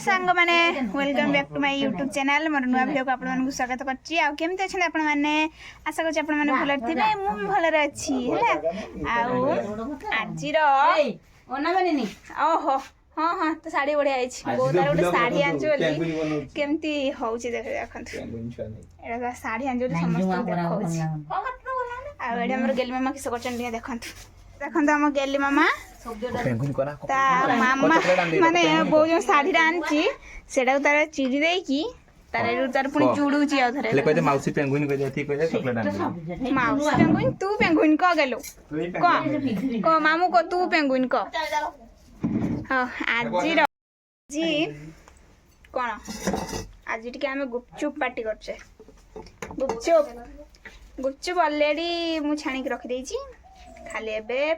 सांग मैंने welcome back to my YouTube channel मोर नुआ वीडियो को आपण मानकु स्वागत करछि। आ केमते छन आपण माने आशा करछि आपण माने भल थिबे मु भी भल रे अछि हैला। आ आजिर ओना बनेनी ओहो हां हां तो साड़ी बढ़िया आइछि बहुत तार गोटे साड़ी आंचो बोली केमती होउछि देखंतु एटा साड़ी आंचो समस्त देखौछि। आ एडे हमर गेली मामा किस करछन देखंतु देखंतु हम गेली मामा ता मामा माने बो जो साड़ी आनछि सेडा तार चिड़ी देई की तार पुनी चुडुची आ धरे ले कहते माउसी पेंगुइन कह जाती कह चॉकलेट आन माउसी पेंगुइन तू पेंगुइन क गेलो क मामू को तू पेंगुइन क हां आजी रो जी कोन आजी टिके हमें गुपचुप पार्टी करछे। गुपचुप ऑलरेडी मु छाणी के रख देइची खाली एबे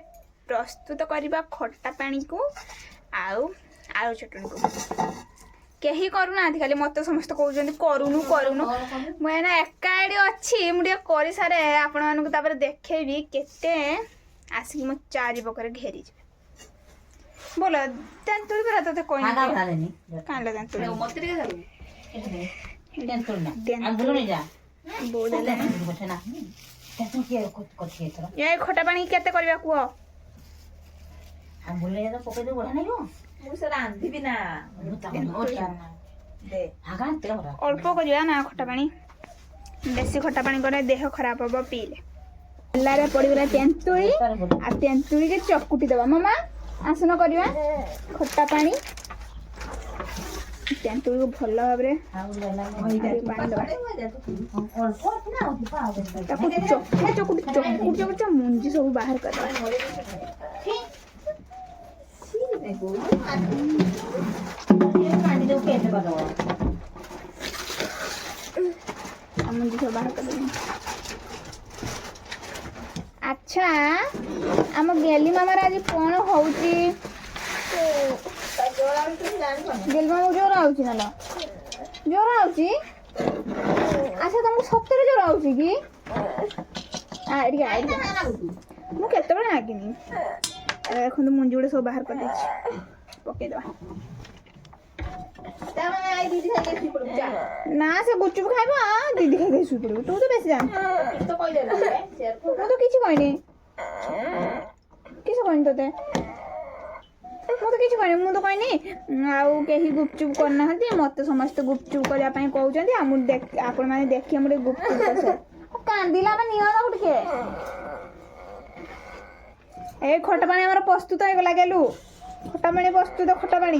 प्रस्तुत करबा खट्टा पानी को आउ आलू चटनी को केही करूना खाली मत समस्त कहउछन करूनु करूनु मैं एकाडी अच्छी मुझे कर सारे आपण मानक तापर देखेबी केते आसिक मो चारि बकर घेरी जे बोलो तेंतुल पर तते कोइ नहीं कानले तेंतुल मत रे जाऊ तेंतुल ना आंगुल नहीं जा बोले ना तेंतुल के कोठी एतरा ये खट्टा पानी केते करबा कुओ आंगुल ले तो पके दे बढा नहीं हो मु से रांधी बिना दे हागा तेरा बरा अल्प कर ना खट्टा पानी बेसी खट्टा पानी करे देह खराब हो पीले लारे पड़ी गला तेंतुली आ तेंतुली के चकुटी देबा मामा आसन करबा खट्टा पानी तेंतुली को भल भाव रे पानी देबा चकुटी मुंजी सब बाहर कर अच्छा आम गेली मामार आज कौन होउची गेली मामा जोर आउची ना जोर आउची अच्छा तुमको सत्तर जोर आउची कि मु केते बळे नागिनी देखो मुंजी गुड़े सब बाहर कर दे पके दवा ना से गुपचुप खाइबा दीदी खाइ सुई पड़ो तू तो बेसी जान तो कहि देला मु तो किछि कहनी किछ कहनी तते मु तो किछि कहनी मु तो कहनी आउ केही गुपचुप करना हती मते समस्त गुपचुप करिया पई कहउचंदी हमु देख आपण माने देखि हमरे गुपचुप करसे कांदिला में निया ना उठके ए खट्टा पानी हमर प्रस्तुत हो गला गेलु खट्टा पानी प्रस्तुत खट्टा पानी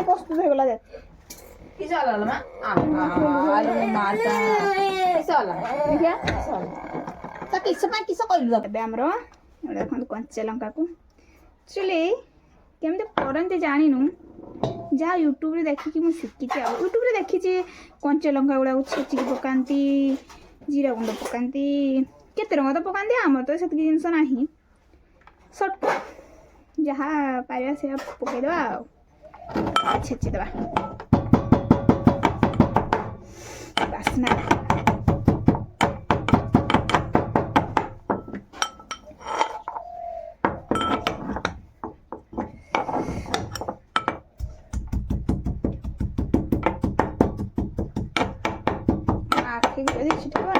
प्रस्तुत हो गला देख की जाला मा आलू माता की जाला क्या ता किस कहलु तबे हमरो एडा खन कंचे लंका को चली केमते करंते जानिनु जा यूट्यूब रे देखि कि मु सिक्की छी यूट्यूब रे देखि छी कंचे लंका गुडा छेची पकांती जीरा गुंड पकांती केते रंग तो पकांती हमर तो सेत जिंस नाही शॉर्टकट जहाँ पारिया से पकई दवा छेची दवा बासना आखिर जदी छिटवा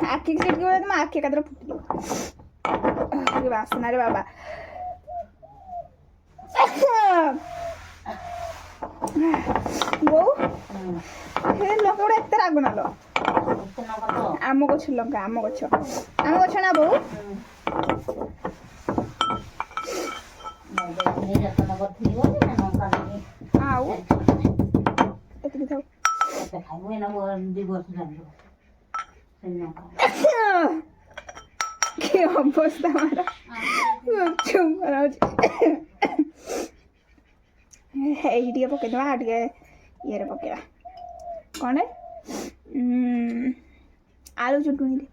आखी सीट के तुम आखी का फुटी वासना रे बाबा बो लंका गुड़ा एत राग ना लो आम गछ लंका आम गछ ना बो आउ एतिक थाउ खाइबो ना दी वर्ष जानो के अवस्था हमारा चुप ये पके दवा ये ये पकेवा कौन है आलू चटनी दे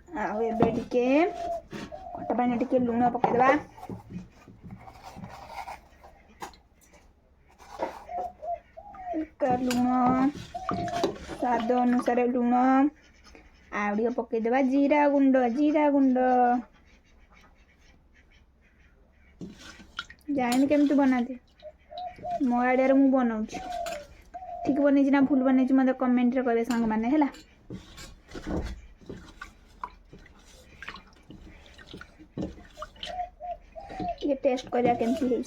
आ बेड के पानी टिके लुण पकेदेबा लुण स्वाद अनुसार लुण आउ पकेदेबा जीरा गुंड जानी केमती बनाते मो आइडिया मु बनाऊँ ठीक बन ना भूल बन मत कमेंट करे सांग मैंने है ये टेस्ट करिया केमती है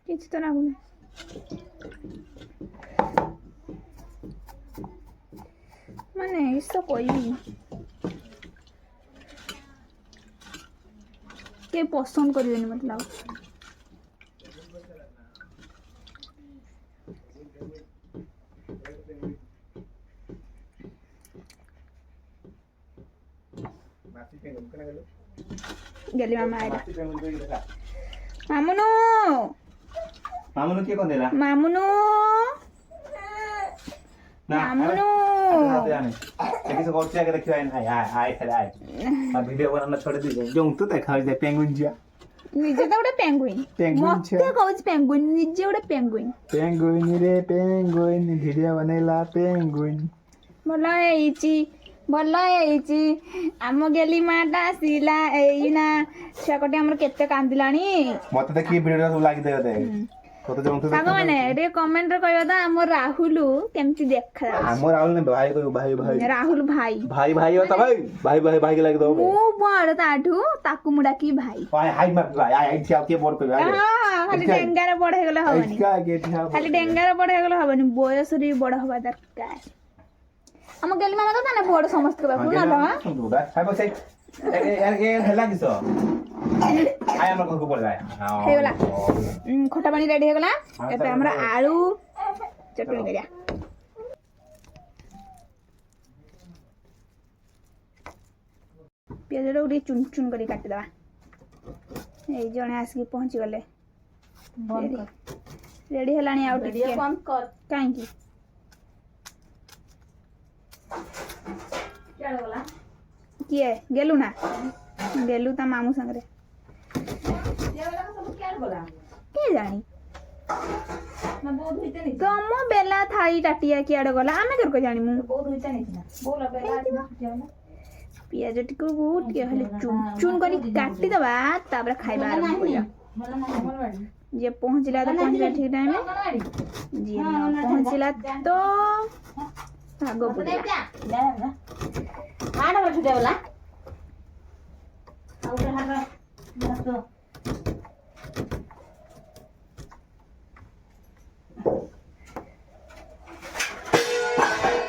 किसी तो ना माने इसो कोई के पसंद करिवेनी मतलब गेली मामा आइला मामुनु मामुनु के कोन देला मामुनु मामुनु देखि से कोचिया के देखियो आइ आइ खेले आइ आ वीडियो बनाना छोड़ दी जों तू देखा दे पेंगुइन जिया निजे तो गोटे पेंगुइन मते कहउछ पेंगुइन निजे गोटे पेंगुइन वीडियो बनेला पेंगुइन भल है आम गेली माटा आसला एना छुआकटे आमर केते कांदिलानी मते देखि वीडियो सब लागी दे दे तो जों तू साग माने रे कमेंट रे कहबा ता आम राहुल केमती देखा आम राहुल ने भाई को भाई राहुल भाई होता भाई के लागी दो मु बड़ ताठू ताकू मुडा की भाई हाई मार आई छिया के बोर्ड पे हां खाली डेंगारे बड़ हे गेले हबनी खाली डेंगारे बड़ हे गेले हबनी बयस रे बड़ हबा दरकार हम गेली मामा तो ना बड़ समस्त बाबू ना तो दुडा खाइ बसे ए हेला किसो आय हमर को पड़ जाय हे गेला खटा पानी रेडी हे गेला एते हमरा आलू चटनी करिया पियाज रो उडी चुन चुन करी काटी दबा ए जणे आसी पहुंची गले रेडी हेलानी आउट टिके बंद कर काहे की किए गेलु ना गेलु ता मामू संगरे के जानी तम बेला थाई टाटिया किआडे गला आमे कर को जानी मु पियाज टिको बहुत के खाली चुन चुन करी काटी दबा तापर खाइबा आरंभ करिया जे पहुंचला तो पहुंचला ठीक टाइम में जी पहुंचला तो भागो पुडिया आड़ बठ देवला आउटे हाथ मस्तो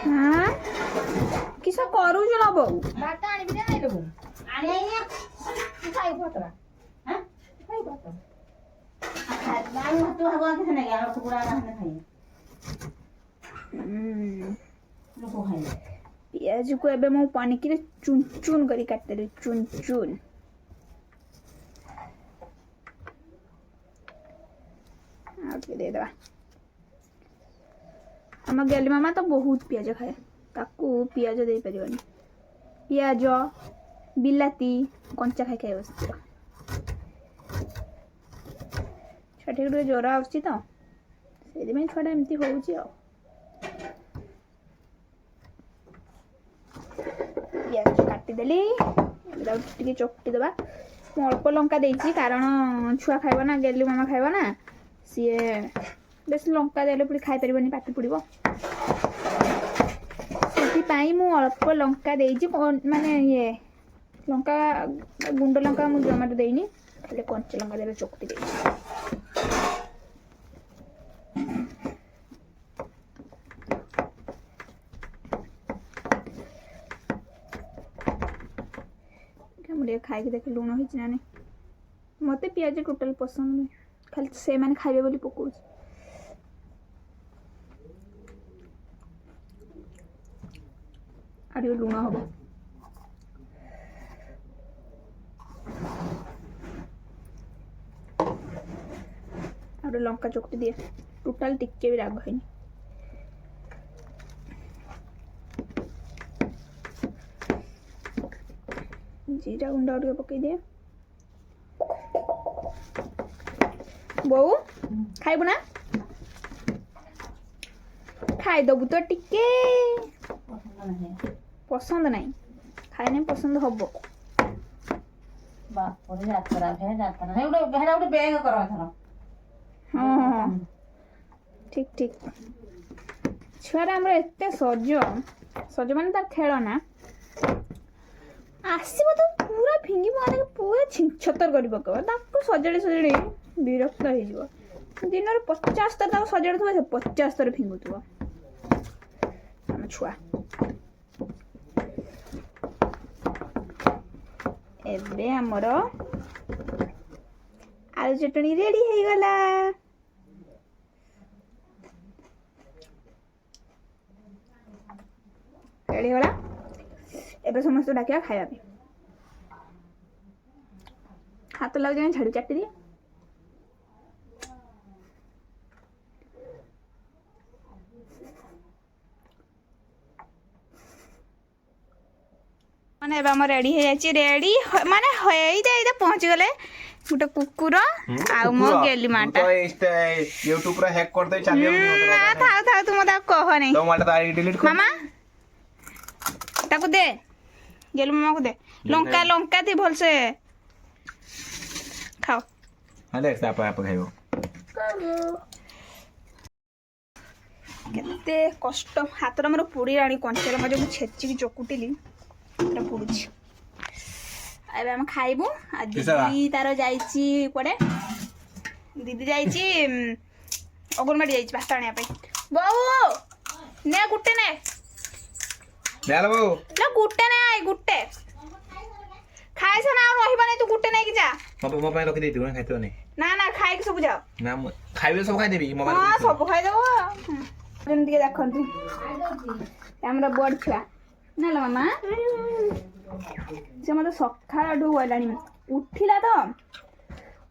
हां किसा करू जला बहु बाटा आनी बिना नहीं लोग आनी आनी खाई फोटरा हां खाई फोटरा नाम तो हवा के नहीं यार पूरा रहने खाई लोग खाई पियाज को एबे मो पानी की चुन चुन करी काटते रे चुन चुन आके दे दबा हम गेली मामा तो बहुत पियाज खाए ताकू पियाज दे परिबनी पियाज बिलाती कंचा खाई खाई बस छठे गुटे जोर आउची तो सेदी में छडा एमती होउची आ पियाज काटी देली टे चकटी देवा अल्प लंका देती कारण छुआ खाइब ना गेली मामा खाइब ना सी बेस लंका देले पुणी खाई पारिबनी पाटी पुड़िबो से मु अल्प लंका देइछि माने ये लंका गुंड लंका मु जमाटो देइनी खाली कंचा लंका देले चकटी देइछि मुझे खाई देख लुण हो मत पियाज टोटाल पसंद नहीं खाली से मैंने खाइबे बोली पकाउछ आरे लुण हम आरे लंका चकटी दिए टोटाल टिके भी राग है जीरा गुंड टे पकई दे बोऊ खाइबू ना खाईदबू तो टिके पसंद नहीं खाइने पसंद हम बापरे जातरा हे गोटे बेग कर हाँ ठीक ठीक छुआ एत सज सज मान तार खेलना आसब तो पूरा फिंगी मारे पूरा छिछतर कर सजाड़ी सजाड़ी विरक्त हो दिन 50 थर सजाड़ थो 50 थर फिंगुव आम छुआ एबे हमर आलू चटनी रेडी हो गला रेडी होला एबे समस्त डाकिया खाया पे हाथ लग जाए झाड़ू चाटी दिए माने एबे हम रेडी हो जाची रेडी माने होई जाई पहुंच गले गोटे कुकुर आ मो गेली माटा तो YouTube रा हैक कर दे चलियो ना था था तू मत कह नहीं तो माटा आईडी डिलीट कर मामा ताको दे गेलु मामा को दे लंका लंका थी भल से खाओ हां देख से आप खाइबो केते कष्ट हाथ रे मोर पुड़ी राणी कंचेर मजे मु छेची की चकुटिली तेरा पुड़ुची एबे हम खाइबू आ दीदी तारो जाईची पड़े दीदी जाईची अगरमाडी जाईची भात आनिया पे बहु ने गुट्टे ने ले बो ना गुट्टे ने आई गुट्टे खाइ छ ना रहिबा नै तू गुट्टे नै कि जा मो पे रखि देती ना खाइतो नहीं ना ना खाइ के सब जाओ ना खाइबे सब खाइ देबी मोबाइल हां सब खाइ देबो जन दिके देखंती हमरा बड छुआ ना ल मामा से मत सकाळ ढु गलानी उठिला तो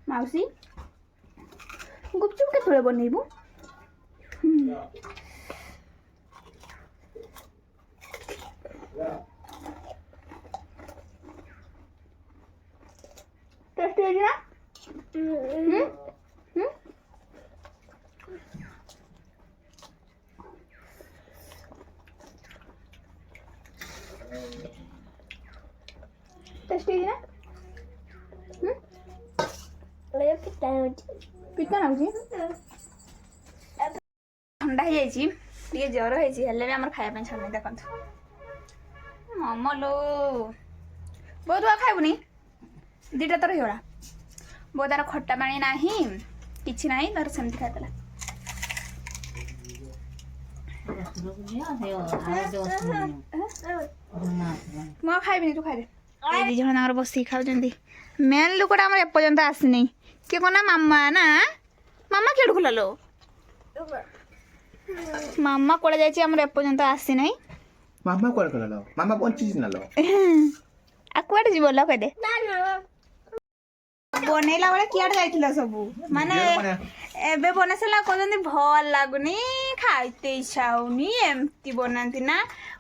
माउसी गुपचुप के थोड़े बनैबू टेस्टी है ना टेस्टी है ना पिता ना ठंडा हो जाइए टे ज्वर होले भी खाया छाड़ देखो ममलो बहुत आ खाइबुनी दीटा तर होगा बहुत तार खट्टा पानी ना कि ना तार सेमती खाइदेला मैं खाइबी तू खाइदे दी जन बस खाऊ मेन लुकटा आम एपर्यंत आसनी किए कौन मामा ना मामा केड़ू खुला लो मामा कड़े जाइए आम एपर्यंत आसी ना मामा कोड करलो मामा पंची नलो आ कुआडे जीव ल कह दे बनेला बेले कियाड जाइथिला सब माने एबे बने सला कहजंदी भल लागुनी खाइते इच्छा होनी एमती बनांती ना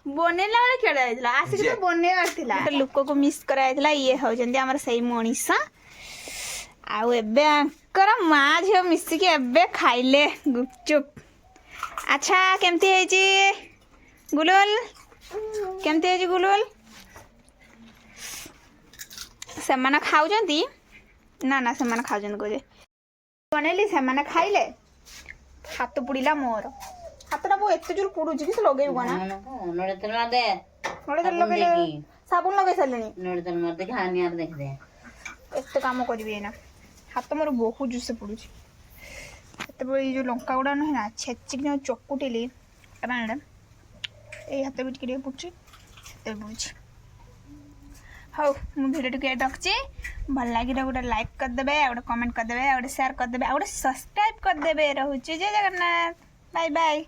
बनेला बेले कियाड जाइथिला आसी के बने करथिला लोक को मिस करा जाइथिला ये हो जंदी हमर सही मनीषा आ एबे आंकर मा झियो मिसी के एबे खाइले गुपचुप अच्छा केमती है जी गुलुल केमती है जी गुलुल से माने खाउजंती ना ना से माने खाउजंती कोजे बनेली से माने खाइले हाथ पुड़ीला मोर हाथटा बो एते जोर पुडुची कि लगेउ गना नोड़े तेल मार दे नोड़े तेल लगे साबुन लगे सलेनी नोड़े तेल मार दे खानी यार देख दे एते काम करबे ना हाथ मोर बहुत जोर से पुडुची एते बड़ी जो लंका गुडा न ना छेची कि चकुटिली राणा ए हाथ बिट के पुडुची एते पुडुची हाउ मु भिडियो के रखची भल लागी गोटे लाइक कर देबे गोटे कमेंट कर देबे गोटे शेयर कर देबे गोटे सब्सक्राइब कर देबे रहूची जय जगन्नाथ बाय बाय।